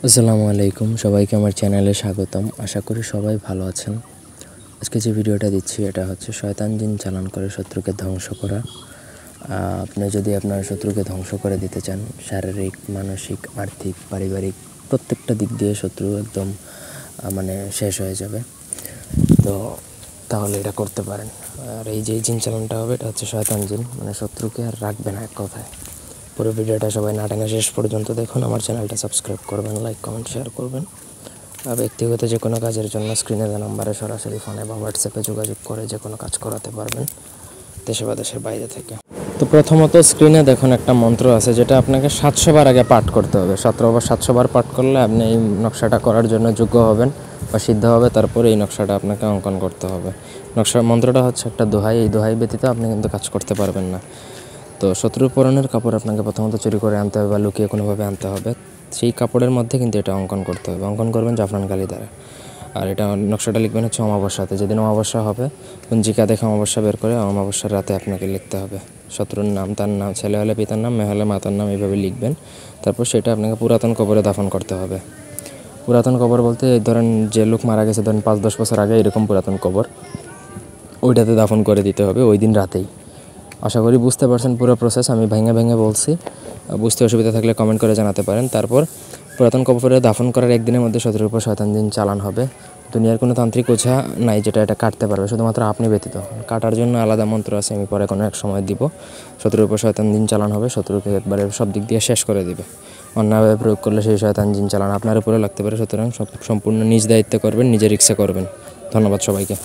আসসালামু আলাইকুম, সবাইকে আমার চ্যানেলে স্বাগতম। আশা করি সবাই ভালো আছেন। আজকে যে ভিডিওটা দিচ্ছি এটা হচ্ছে শয়তান জিন চালান করে শত্রুকে ধ্বংস করা। আপনি যদি আপনার শত্রুকে ধ্বংস করে দিতে চান, শারীরিক, মানসিক, আর্থিক, পারিবারিক প্রত্যেকটা দিক দিয়ে শত্রু একদম শেষ হয়ে যাবে, তো তাহলে এটা করতে পারেন। আর এই যে জিন চালানটা হবে এটা হচ্ছে শয়তান জিন, শত্রুকে আর রাখবে না এক কথায়। পুরো ভিডিওটা সবাই না টেনে শেষ পর্যন্ত দেখুন। আমার চ্যানেলটা সাবস্ক্রাইব করবেন, লাইক, কমেন্ট, শেয়ার করবেন। ব্যক্তিগত যে কোনো কাজের জন্য স্ক্রিনে দেওয়া নাম্বারে সরাসরি ফোনে বা হোয়াটসঅ্যাপে যোগাযোগ করে যে কোনো কাজ করাতে পারবেন, দেশে বা দেশের বাইরে থেকে। তো প্রথমত স্ক্রিনে দেখুন একটা মন্ত্র আছে যেটা আপনাকে 700 বার আগে পাঠ করতে হবে। 700 বার পাঠ করলে আপনি এই নকশাটা করার জন্য যোগ্য হবেন বা সিদ্ধ হবে। তারপরে এই নকশাটা আপনাকে অঙ্কন করতে হবে। মন্ত্রটা হচ্ছে একটা দোহাই। এই দোহাই ব্যতীত আপনি কিন্তু কাজ করতে পারবেন না। তো শত্রুর পরনের কাপড় আপনাকে প্রথমত চুরি করে আনতে হবে বা লুকিয়ে কোনোভাবে আনতে হবে। সেই কাপড়ের মধ্যে কিন্তু এটা অঙ্কন করতে হবে। অঙ্কন করবেন জাফরান কালি দ্বারা। আর এটা নকশাটা লিখবেন হচ্ছে অমাবস্যাতে। যেদিন অমাবস্যা হবে পঞ্জিকা দেখে অমাবস্যা বের করে অমাবস্যার রাতে আপনাকে লিখতে হবে। শত্রুর নাম, তার নাম, ছেলে হলে পিতার নাম, মেয়ে হলে মাতার নাম, এইভাবে লিখবেন। তারপর সেটা আপনাকে পুরাতন কবরে দাফন করতে হবে। পুরাতন কবর বলতে ধরেন যে লোক মারা গেছে, ধরেন 5-10 বছর আগে, এরকম পুরাতন কবর, ওইটাতে দাফন করে দিতে হবে ওই দিন রাতেই। আশা করি বুঝতে পারছেন পুরো প্রসেস। আমি ভেঙে ভেঙে বলছি, বুঝতে অসুবিধা থাকলে কমেন্ট করে জানাতে পারেন। তারপর পুরাতন কবরে দাফন করার একদিনের মধ্যে শত্রুর উপর শয়তান জিন চালান হবে। দুনিয়ার কোনো তান্ত্রিক ওঝা নাই যেটা এটা কাটতে পারবে, শুধুমাত্র আপনি ব্যতীত। কাটার জন্য আলাদা মন্ত্র আছে, আমি পরে কোনো এক সময় দিব। শত্রুর উপর শয়তান জিন চালান হবে, শত্রুকে একবারে সব দিক দিয়ে শেষ করে দিবে। অন্যভাবে প্রয়োগ করলে সেই শয়তান জিন চালান আপনার উপরে লাগতে পারে। সুতরাং সম্পূর্ণ নিজ দায়িত্বে করবেন, নিজের রিস্কে করবেন। ধন্যবাদ সবাইকে।